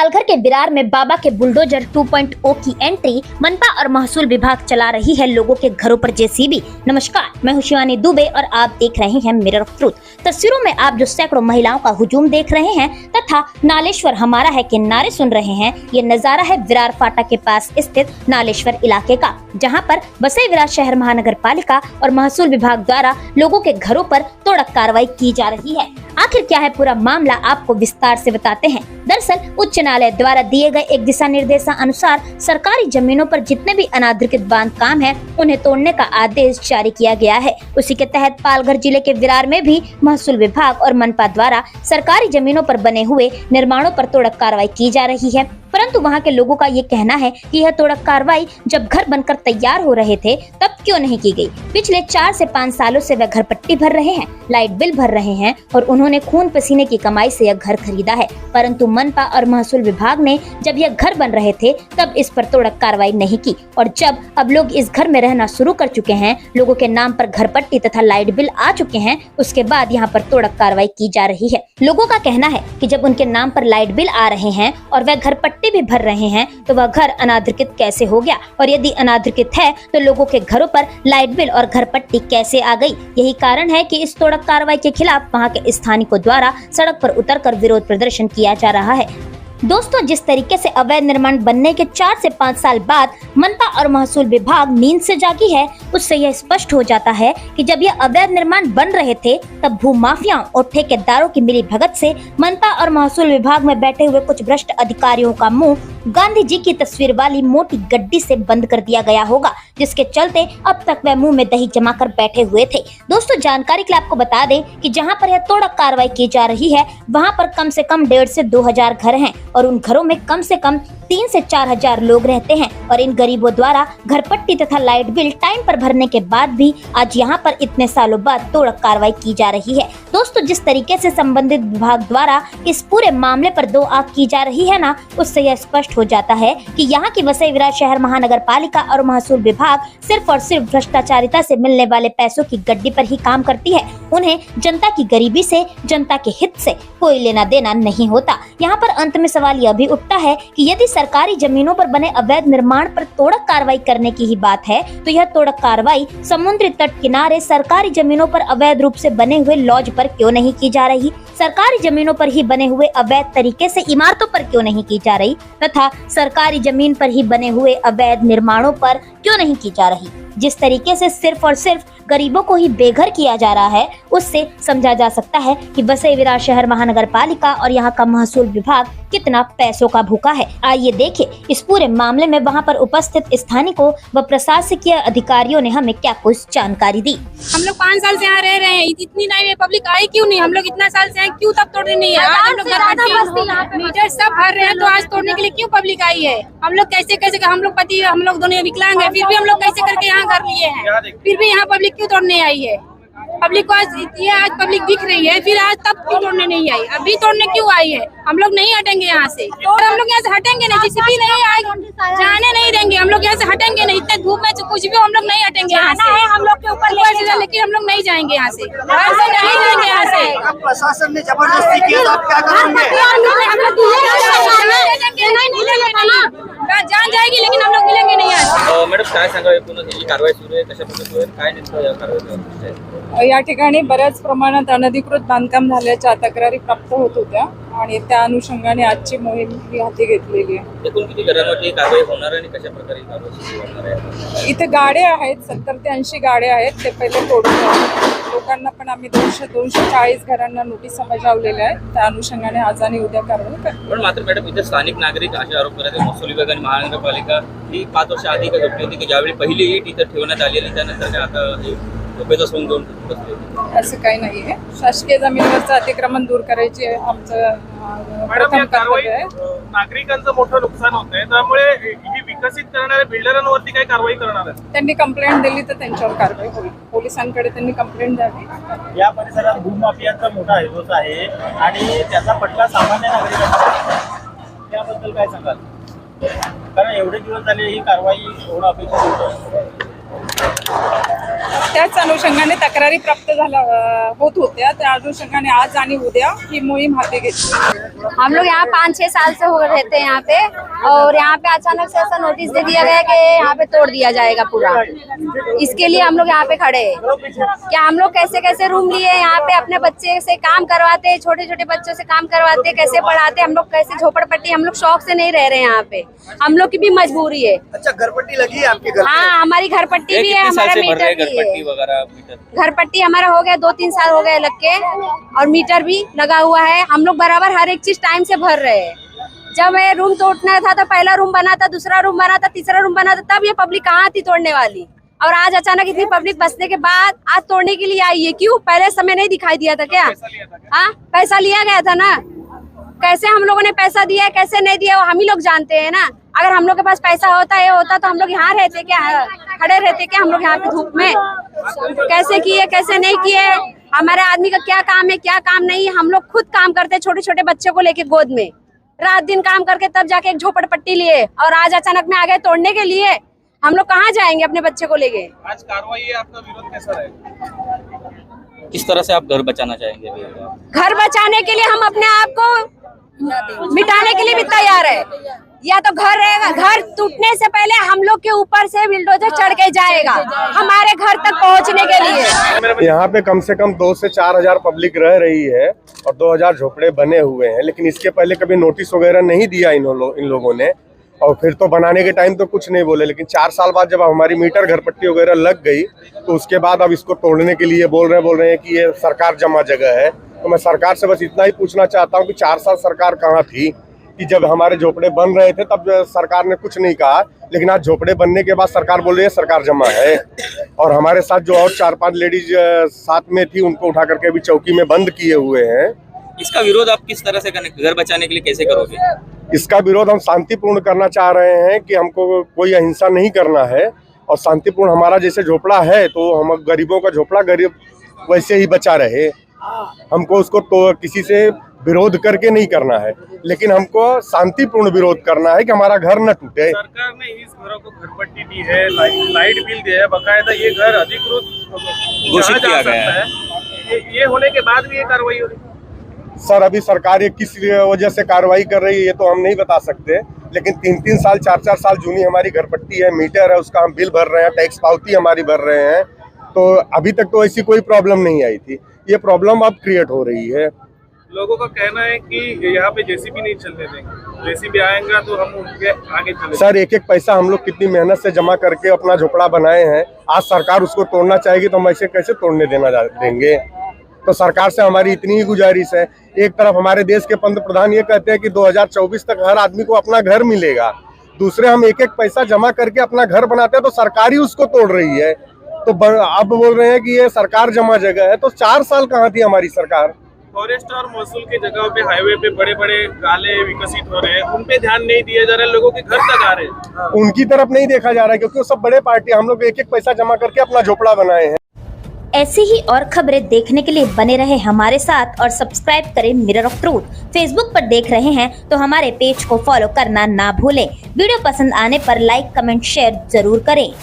पालघर के विरार में बाबा के बुलडोजर 2.0 की एंट्री। मनपा और महसूल विभाग चला रही है लोगों के घरों पर जेसीबी। नमस्कार, मैं हूं शिवानी दुबे और आप देख रहे हैं मिरर ऑफ ट्रूथ। तस्वीरों में आप जो सैकड़ों महिलाओं का हुजूम देख रहे हैं तथा नालेश्वर हमारा है के नारे सुन रहे हैं, ये नजारा है विरार फाटा के पास स्थित नालेश्वर इलाके का, जहां पर बसई विरार शहर महानगर पालिका और महसूल विभाग द्वारा लोगों के घरों पर तोड़क कार्रवाई की जा रही है। आखिर क्या है पूरा मामला, आपको विस्तार से बताते हैं। दरअसल उच्च न्यायालय द्वारा दिए गए एक दिशा निर्देशानुसार सरकारी जमीनों पर जितने भी अनाधिकृत बांध काम है उन्हें तोड़ने का आदेश जारी किया गया है। उसी के तहत पालघर जिले के विरार में भी महसूल विभाग और मनपा द्वारा सरकारी जमीनों पर बने हुए निर्माणों पर तोड़क कार्रवाई की जा रही है। परंतु वहां के लोगों का ये कहना है कि यह तोड़क कार्रवाई जब घर बनकर तैयार हो रहे थे तब क्यों नहीं की गई। पिछले 4 से 5 सालों से वह घर पट्टी भर रहे हैं, लाइट बिल भर रहे हैं और उन्होंने खून पसीने की कमाई से यह घर खरीदा है। परंतु मनपा और महसूल विभाग ने जब यह घर बन रहे थे तब इस पर तोड़क कार्रवाई नहीं की और जब अब लोग इस घर में रहना शुरू कर चुके हैं, लोगों के नाम पर घर पट्टी तथा लाइट बिल आ चुके हैं, उसके बाद यहाँ पर तोड़क कार्रवाई की जा रही है। लोगों का कहना है कि जब उनके नाम पर लाइट बिल आ रहे हैं और वह घर पट्टी भी भर रहे हैं तो वह घर अनाधिकृत कैसे हो गया, और यदि अनाधिकृत है तो लोगों के घरों पर लाइट बिल और घर पट्टी कैसे आ गई। यही कारण है कि इस तोड़क कार्रवाई के खिलाफ वहां के स्थानिकों द्वारा सड़क पर उतरकर विरोध प्रदर्शन किया जा रहा है। दोस्तों, जिस तरीके से अवैध निर्माण बनने के 4 से 5 साल बाद मनपा और महसूल विभाग नींद से जागी है, उससे यह स्पष्ट हो जाता है कि जब यह अवैध निर्माण बन रहे थे तब भूमाफियाओं और ठेकेदारों की मिली भगत से मनपा और महसूल विभाग में बैठे हुए कुछ भ्रष्ट अधिकारियों का मुंह गांधी जी की तस्वीर वाली मोटी गड्डी से बंद कर दिया गया होगा, जिसके चलते अब तक वह मुंह में दही जमा कर बैठे हुए थे। दोस्तों, जानकारी के लिए आपको बता दें कि जहां पर यह तोड़क कार्रवाई की जा रही है वहां पर कम से कम 1.5 से 2 हजार घर हैं और उन घरों में कम से कम 3 से 4 हजार लोग रहते हैं और इन गरीबों द्वारा घर पट्टी तथा लाइट बिल टाइम पर भरने के बाद भी आज यहाँ पर इतने सालों बाद तोड़क कार्रवाई की जा रही है। दोस्तों, जिस तरीके से संबंधित विभाग द्वारा इस पूरे मामले पर दो आंख की जा रही है ना, उससे यह स्पष्ट हो जाता है कि यहाँ की बसई विरार शहर महानगर पालिका और महसूल विभाग सिर्फ और सिर्फ भ्रष्टाचारिता से मिलने वाले पैसों की गड्डी पर ही काम करती है। उन्हें जनता की गरीबी से, जनता के हित से कोई लेना देना नहीं होता। यहाँ पर अंत में सवाल यह भी उठता है कि यदि सरकारी जमीनों पर बने अवैध निर्माण पर तोड़क कार्रवाई करने की ही बात है तो यह तोड़क कार्रवाई समुद्री तट किनारे सरकारी जमीनों पर अवैध रूप से बने हुए लॉज पर क्यों नहीं की जा रही, सरकारी जमीनों पर ही बने हुए अवैध तरीके से इमारतों पर क्यों नहीं की जा रही तथा सरकारी जमीन पर ही बने हुए अवैध निर्माणों पर क्यों नहीं की जा रही। जिस तरीके से सिर्फ और सिर्फ गरीबों को ही बेघर किया जा रहा है, उससे समझा जा सकता है कि बसई विरार शहर महानगर पालिका और यहाँ का महसूल विभाग कितना पैसों का भूखा है। आइए देखिए इस पूरे मामले में वहाँ पर उपस्थित स्थानिकों व प्रशासकीय अधिकारियों ने हमें क्या कुछ जानकारी दी। हम लोग 5 साल से यहाँ रह रहे हैं, इतनी नई पब्लिक आई क्यों नहीं? हम लोग इतना साल से हैं, क्यों तब तोड़ने नहीं है? आज हम लोग मीटर सब भर रहे हैं तो आज तोड़ने के लिए क्यों पब्लिक आई है? हम लोग कैसे कैसे, हम लोग पति, हम लोग दोनों विकलांग है, फिर भी हम लोग कैसे करके यहाँ घर लिए हैं, फिर भी यहाँ पब्लिक क्यों तोड़ने आई है? पब्लिक को आज पब्लिक दिख रही है, फिर आज तब क्यों तोड़ने नहीं आई? अभी तोड़ने क्यों आई है? हम लोग नहीं हटेंगे यहाँ से, और हम लोग यहाँ से हटेंगे नहीं, किसी नहीं आएगा, जाने नहीं देंगे। हम लोग यहाँ से हटेंगे नहीं, इतने धूप में कुछ भी हम लोग नहीं हटेंगे यहाँ से। हम लोग के ऊपर लेकिन हम लोग नहीं जाएंगे यहाँ से, घर से नहीं जाएंगे यहाँ से। प्रशासन ने जबरदस्ती किया तो आप क्या करेंगे? जान जाएगी लेकिन हम लोग मिलेंगे नहीं यहाँ से। मॅडम, काय सांगा, एकूण ही कारवाई सुरू आहे, कशा प्रकारे सुरू आहे, काय नेमकं या कारवाईचं? या ठिकाणी बऱ्याच प्रमाणात अनधिकृत बांधकाम झाल्याच्या तक्रारी प्राप्त होत होत्या आणि त्या अनुषंगाने आजची मोहीम ही हाती घेतलेली आहे। एकूण किती घरांवरती ही कारवाई होणार आहे आणि कशा प्रकारे ही कारवाई सुरू होणार आहे? इथे गाड्या आहेत, 70 ते 80 गाड्या आहेत, ते पहिले तोडून लोकांना पण आम्ही 240 घरांना नोटीस बजावलेल्या आहेत। त्या अनुषंगाने आज आणि उद्या कारवाई करतो। पण मात्र मॅडम, इथे स्थानिक नागरिक असे आरोप करत आहेत, महसूल विभाग आणि महानगरपालिका ही 5 वर्ष आधी काय झोपली होती की ज्यावेळी पहिली ईट इथं ठेवण्यात आली आणि त्यानंतर आता झोपेचा सोंग घेऊन बसले होते. असं काही नाही आहे। शासकीय जमिनीवरचं अतिक्रमण दूर करायची आमचं प्रथम कर्तव्य आहे। नागरिकांचं मोठं नुकसान होत आहे, त्यामुळे ही विकसित करणाऱ्या बिल्डरांवरती काय कारवाई करणार आहे? त्यांनी कंप्लेंट दिली तर त्यांच्यावर कारवाई होईल। पोलिसांकडे त्यांनी कंप्लेंट द्यावी। या परिसरात भूमाफियांचा मोठा हेतू आहे आणि त्याचा फटका सामान्य नागरिकांना, त्याबद्दल काय सांगाल? कारण एवढे दिवस झाले ही कारवाई होणं अपेक्षित होतं। त्याच अनुषंगाने तक्रारी प्राप्त होत होत्या. त्या अनुषंगाने आज आणि उद्या ही मोहीम हाती घेतली. हम लोग यहाँ 5-6 साल से रहते हैं यहाँ पे, और यहाँ पे अचानक से ऐसा नोटिस दे दिया गया कि यहाँ पे तोड़ दिया जाएगा पूरा. इसके लिए हम लोग यहाँ पे खड़े हैं. क्या हम लोग कैसे कैसे रूम लिए यहाँ पे, अपने बच्चे से काम करवाते, छोटे छोटे बच्चों से काम करवाते, कैसे पढ़ाते. हम लोग कैसे झोपड़पट्टी, हम लोग शौक से नहीं रह रहे हैं यहाँ पे, हम लोग की भी मजबूरी है. अच्छा, घरपट्टी लगी है आपके घर? हाँ, हमारी घरपट्टी भी है, हमारा मीटर भी है. घरपट्टी हमारा हो गया 2-3 साल हो गए लग के, और मीटर भी लगा हुआ है. हम लोग बराबर हर एक चीज टाइम से भर रहे हैं. जब ये रूम तोड़ना था तो पहला रूम बना था, दूसरा रूम बना था, तीसरा रूम बना था, तब ये पब्लिक कहाँ थी तोड़ने वाली. और आज अचानक इतनी पब्लिक बसने के बाद आज तोड़ने के लिए आई है. क्यों? पहले समय नहीं दिखाई दिया था क्या? हाँ, पैसा लिया गया था ना. कैसे हम लोगों ने पैसा दिया है, कैसे नहीं दिया, वो हम ही लोग जानते हैं ना. अगर हम लोग के पास पैसा होता है होता तो हम लोग यहाँ रहते क्या, खड़े रहते क्या हम लोग यहाँ पे धूप में? कैसे किए, कैसे नहीं किए? हमारे आदमी का क्या काम है, क्या काम नहीं है. हम लोग खुद काम करते हैं, छोटे छोटे बच्चों को लेके गोद में रात दिन काम करके तब जाके एक झोपड़पट्टी लिए, और आज अचानक में आ गए तोड़ने के लिए. हम लोग कहाँ जाएंगे अपने बच्चे को लेके? आज कार्रवाई है, आपका विरोध कैसा रहेगा? किस तरह से आप घर बचाना चाहेंगे अभी? घर बचाने के लिए हम अपने आप को मिटाने के लिए भी तैयार है. या तो घर रहेगा, घर टूटने से पहले हम लोग के ऊपर से बिल्डोजर चढ़ के जाएगा हमारे घर तक पहुंचने के लिए. यहाँ पे कम से कम 2 से 4 हजार पब्लिक रह रही है और 2000 झोपड़े बने हुए हैं, लेकिन इसके पहले कभी नोटिस वगैरह नहीं दिया इन लोगों ने. और फिर तो बनाने के टाइम तो कुछ नहीं बोले, लेकिन 4 साल बाद जब हमारी मीटर घरपट्टी वगैरह लग गई तो उसके बाद अब इसको तोड़ने के लिए बोल रहे हैं कि ये सरकार जमा जगह है. तो मैं सरकार से बस इतना ही पूछना चाहता हूँ कि 4 साल सरकार कहाँ थी कि जब हमारे झोपड़े बन रहे थे तब सरकार ने कुछ नहीं कहा, लेकिन आज झोपड़े बनने के बाद सरकार बोल रही है सरकार जमा है. और हमारे साथ जो और 4-5 लेडीज साथ में थी उनको उठा करके अभी चौकी में बंद किए हुए हैं. इसका विरोध आप किस तरह से करेंगे, घर बचाने के लिए कैसे करोगे? इसका विरोध हम शांतिपूर्ण करना चाह रहे हैं कि हमको कोई अहिंसा नहीं करना है, और शांतिपूर्ण हमारा जैसे झोपड़ा है तो हम गरीबों का झोपड़ा गरीब वैसे ही बचा रहे. हमको उसको तो किसी से विरोध करके नहीं करना है, लेकिन हमको शांतिपूर्ण विरोध करना है कि हमारा घर न टूटे. सरकार ने इस घरों को घरपट्टी दी है, लाइट बिल दिया है, बकायदा ये घर अधिकृत घोषित किया गया है. ये होने के बाद भी ये कार्रवाई हो रही है. सर, अभी सरकार ये किस वजह से कार्रवाई कर रही है ये तो हम नहीं बता सकते, लेकिन 3-3 साल 4-4 साल जूनी हमारी घरपट्टी है, मीटर है, उसका हम बिल भर रहे हैं, टैक्स पावती हमारी भर रहे हैं. तो अभी तक तो ऐसी कोई प्रॉब्लम नहीं आई थी. ये प्रॉब्लम अब क्रिएट हो रही है. लोगों का कहना है कि यहाँ पे जेसीबी नहीं चलने देंगे, जेसीबी आएगा तो हम उनके आगे चलेंगे. सर, एक एक पैसा हम लोग कितनी मेहनत से जमा करके अपना झोपड़ा बनाए हैं, आज सरकार उसको तोड़ना चाहेगी तो हम ऐसे कैसे तोड़ने देंगे? तो सरकार से हमारी इतनी ही गुजारिश है. एक तरफ हमारे देश के पंतप्रधान ये कहते हैं कि 2024 तक हर आदमी को अपना घर मिलेगा, दूसरे हम एक एक पैसा जमा करके अपना घर बनाते हैं तो सरकार ही उसको तोड़ रही है. तो अब बोल रहे हैं कि ये सरकार जमा जगह है, तो 4 साल कहाँ थी हमारी सरकार? फॉरेस्ट और महसूल की जगहों पे, हाईवे पे बड़े बड़े गाले विकसित हो रहे हैं, उन पे ध्यान नहीं दिया जा रहा है. लोगों के घर तक आ रहे हैं, उनकी तरफ नहीं देखा जा रहा है, क्योंकि वो सब बड़े पार्टी, हम लोग एक एक पैसा जमा करके अपना झोपड़ा बनाए हैं. ऐसी ही और खबरें देखने के लिए बने रहे हमारे साथ और सब्सक्राइब करें मिरर ऑफ ट्रूथ. फेसबुक पर देख रहे हैं तो हमारे पेज को फॉलो करना ना भूलें. वीडियो पसंद आने पर लाइक, कमेंट, शेयर जरूर करें.